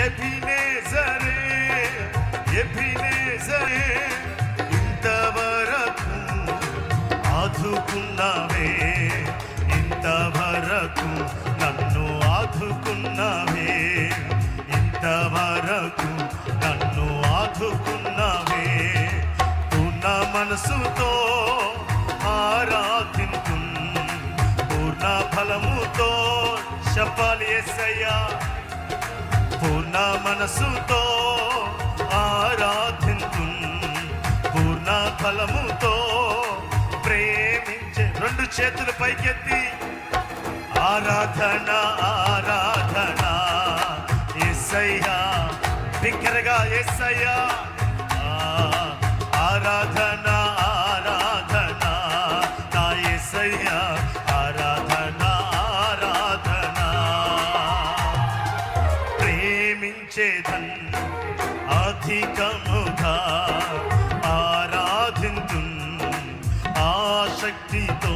ఎబినేజరే ఎబినేజరే ఇంతవరకు ఆదుకున్నావే, ఇంతవరకు నన్ను ఆదుకున్నావే, ఇంతవరకు నన్ను ఆదుకున్నావే. పూర్ణ మనసుతో ఆరాధింతు, పూర్ణ ఫలముతో చెప్పాలి యేసయ్యా. పూర్ణ మనసుతో ఆరాధింతు, పూర్ణ ఫలముతో ప్రేమించే. రెండు చేతులు పైకెత్తి ఆరాధన ఆరాధన యేసయ్యా, బిగ్గరగా యేసయ్యా. ఆరాధన ఆరాధన నా యేసయ్యా, ఆరాధన ఆరాధన. ప్రేమించేదన్ అధికముగా ఆరాధింతు ఆశక్తితో.